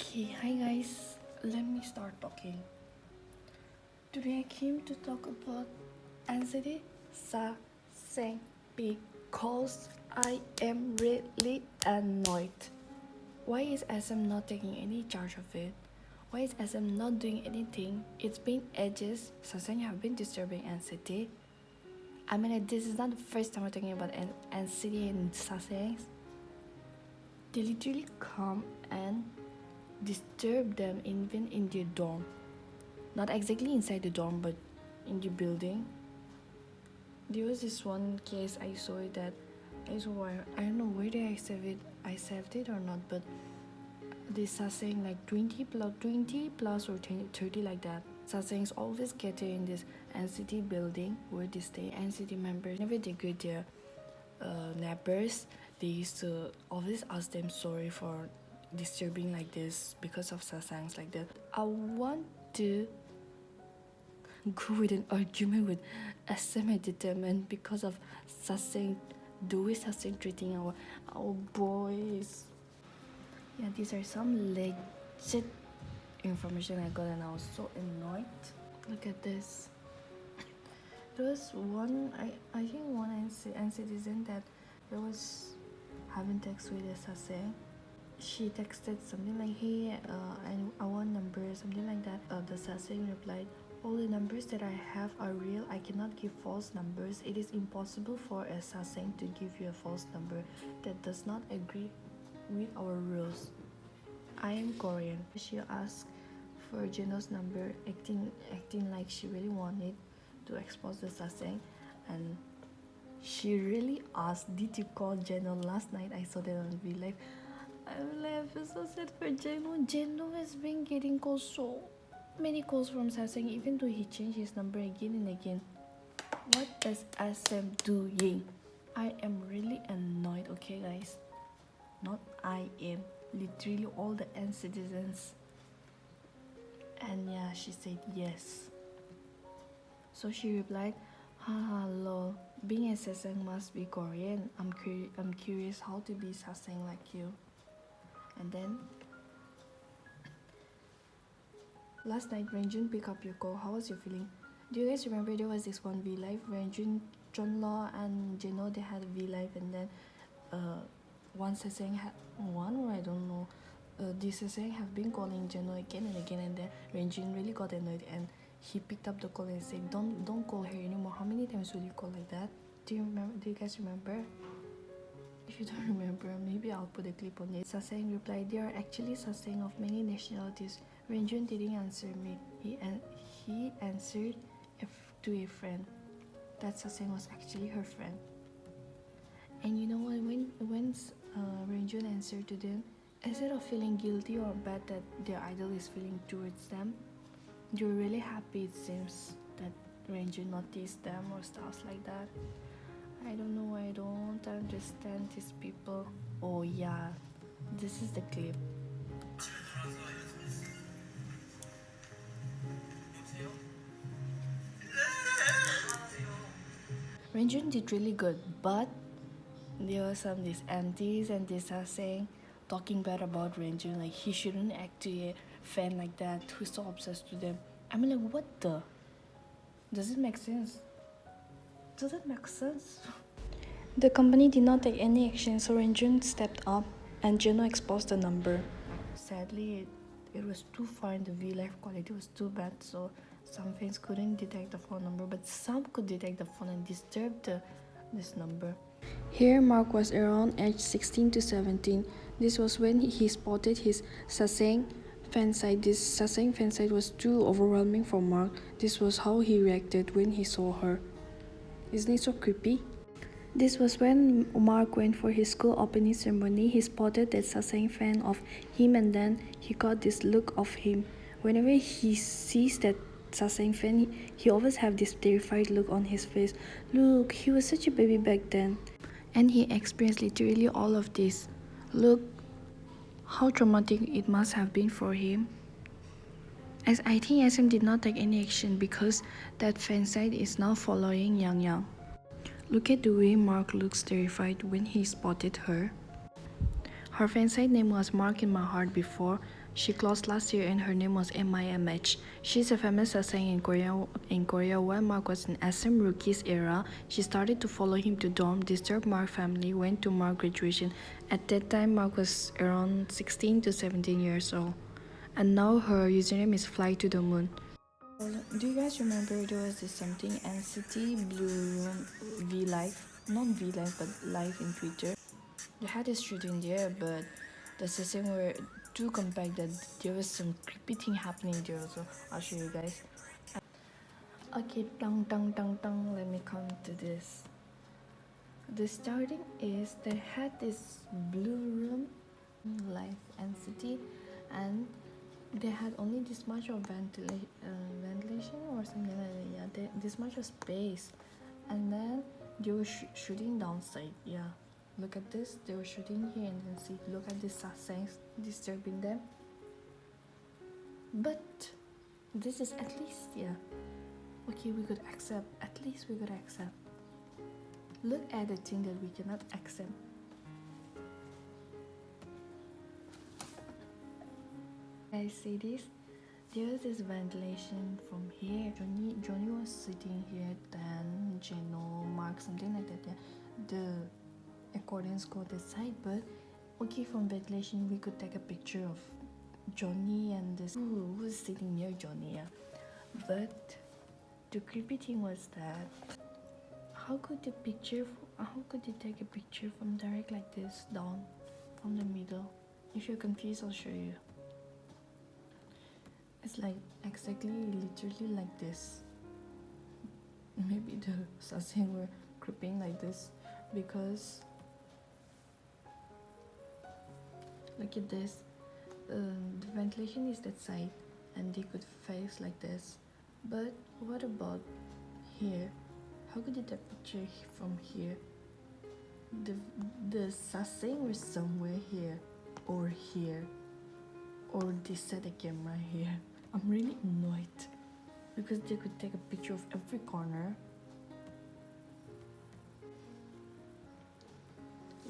Okay, hi guys, let me start talking. Today I came to talk about anxiety Saseng because I am really annoyed. Why is SM not taking any charge of it? Why is SM not doing anything? It's been ages. Saseng have been disturbing NCT. I mean, this is not the first time we're talking about NCT and Saseng. They literally come and disturb them even in their dorm. Not exactly inside the dorm, but in the building. There was this one case I saw it that I don't know whether I saved it or not, but this saying like 20 plus or 30 like that. Sasaengs always gather in this NCT building where they stay. NCT members, whenever they greet their neighbors, they used to always ask them sorry for disturbing like this because of Sasaengs like that. I want to go with an argument with SM and determined because of Saseng, the way Saseng treating our boys. Yeah, these are some legit information I got and I was so annoyed. Look at this. There was one, I think one citizen that there was having text with Saseng. She texted something like, hey, I want number, something like that. The Saseng replied, all the numbers that I have are real. I cannot give false numbers. It is impossible for a Saseng to give you a false number that does not agree with our rules. I am Korean. She asked for Jeno's number, acting like she really wanted to expose the Saseng, and she really asked, did you call Jeno last night? I saw that on V-Live. I feel so sad for Jeno. Jeno has been getting calls, so many calls from Saseng, even though he changed his number again and again. What is SM doing? I am really annoyed, okay guys? Not I am. Literally all the N citizens. And yeah, she said yes. So she replied, haha lol, being a Saseng must be Korean. I'm curious how to be Saseng like you. And then last night Renjun picked up your call. How was your feeling? Do you guys remember there was this one V-Live? Renjun, Chonlo and Jeno, they had a V-Live, and then one Saseng had one, or I don't know. This Saseng have been calling Jeno again and again, and then Renjun really got annoyed and he picked up the call and said, don't call her anymore. How many times will you call like that? Do you guys remember? If you don't remember, maybe I'll put a clip on it. Saseng replied, there are actually Saseng of many nationalities. Renjun didn't answer me. He answered to a friend. That Saseng was actually her friend. And you know what? When Renjun answered to them, instead of feeling guilty or bad that their idol is feeling towards them, they're really happy, it seems, that Renjun noticed them or stuff like that. I don't know, I don't understand these people. Oh yeah, this is the clip. Renjun did really good, but there were some these aunties and this are saying, talking bad about Renjun, like he shouldn't act to a fan like that who's so obsessed with them. I mean, like, what the? Does it make sense? Does it make sense? The company did not take any action, so Renjun stepped up and Jeno exposed the number. Sadly, it was too far in the V-Live quality was too bad, so some fans couldn't detect the phone number, but some could detect the phone and disturb this number. Here, Mark was around age 16 to 17. This was when he spotted his Saseng fan site. This Saseng fan site was too overwhelming for Mark. This was how he reacted when he saw her. Isn't it so creepy? This was when Mark went for his school opening ceremony. He spotted that Saseng fan of him, and then he got this look of him. Whenever he sees that Saseng fan, he always have this terrified look on his face. Look, he was such a baby back then. And he experienced literally all of this. Look how traumatic it must have been for him. As I think SM did not take any action because that fan site is now following Yang Yang. Look at the way Mark looks terrified when he spotted her. Her fan site name was Mark in My Heart before. She closed last year and her name was MIMH. She's a famous sasaeng in Korea when Mark was in SM Rookie's era. She started to follow him to dorm, disturbed Mark family, went to Mark graduation. At that time, Mark was around 16 to 17 years old. And now her username is Fly to the Moon. Do you guys remember there was this something NCT Blue Room V Live? Not V Live, but Live in Twitter. They had a student there, but the session were too compact that there was some creepy thing happening there also. I'll show you guys. Okay, let me come to this. The starting is they had this blue room, Live NCT, and they had only this much of ventilation or something like that. Yeah, this much of space, and then they were shooting downside. Yeah, look at this. They were shooting here, and then see. Look at this sasaengs disturbing them. But this is at least, yeah. Okay, we could accept. At least we could accept. Look at the thing that we cannot accept. I see this. There's this ventilation from here. Johnny was sitting here, then Jeno, Mark, something like that. Yeah. The accordions go this side, but okay, from ventilation we could take a picture of Johnny and this who's sitting near Johnny. Yeah. But the creepy thing was that how could you take a picture from direct like this down from the middle? If you're confused, I'll show you. It's like exactly literally like this. Maybe the sasaeng were creeping like this because look at this. The ventilation is that side and they could face like this. But what about here? How could you take a picture from here? The sasaeng was somewhere here or here, or they set a camera here. I'm really annoyed because they could take a picture of every corner.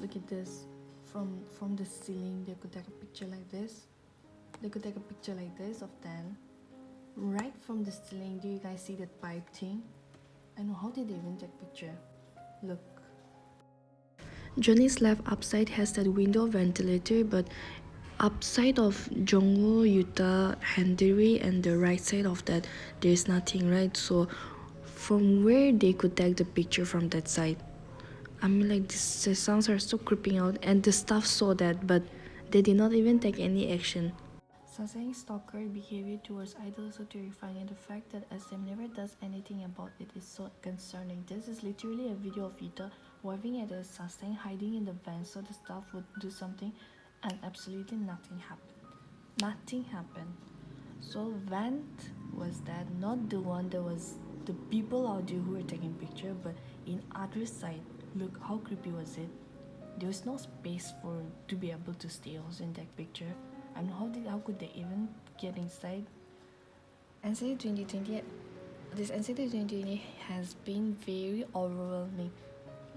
Look at this. From the ceiling they could take a picture like this. They could take a picture like this of them. Right from the ceiling, do you guys see that pipe thing? I know, how did they even take picture? Look. Johnny's left upside has that window ventilator, but upside of Jongwoo, Yuta, Handeri, and the right side of that, there's nothing, right? So from where they could take the picture from that side? I mean, like, the sounds are so creeping out, and the staff saw that, but they did not even take any action. Sasaeng's stalker behavior towards idols is so terrifying, and the fact that SM never does anything about it is so concerning. This is literally a video of Yuta waving at a Sasaeng hiding in the van so the staff would do something, and absolutely nothing happened. Nothing happened. So Vant was that, not the one that was the people out there who were taking picture, but in other side. Look how creepy was it. There was no space for to be able to stay also in that picture. And how could they even get inside? NCT 2020, this NCT 2020 has been very overwhelming.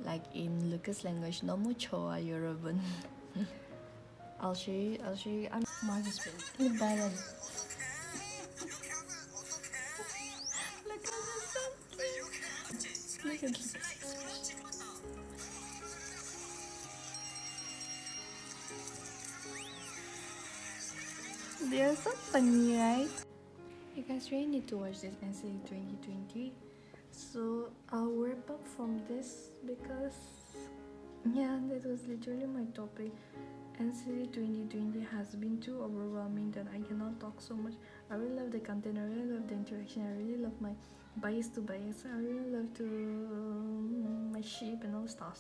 Like in Lucas language, 너무 좋아 여러분. I'll show you. I'm Marcus in the bottom. Look at this. Look at this. They are so funny, right? You guys really need to watch this NCT 2020. So I'll wrap up from this because yeah, that was literally my topic. NCT 2020 has been too overwhelming that I cannot talk so much. I really love the content, I really love the interaction, I really love my bias to bias, I really love to my ship and all stuff.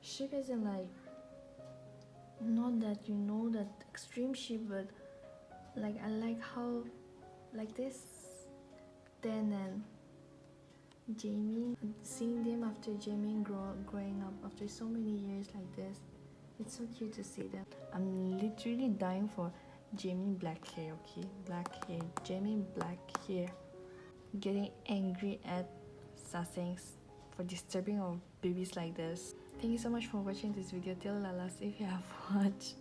Ship isn't like not that you know that extreme ship, but like I like how like this Dan and Jamie, seeing them after Jamie growing up after so many years like this, it's so cute to see them. I'm literally dying for Jamie black hair, okay? Black hair, Jamie black hair. Getting angry at sasaengs for disturbing our babies like this. Thank you so much for watching this video till last if you have watched.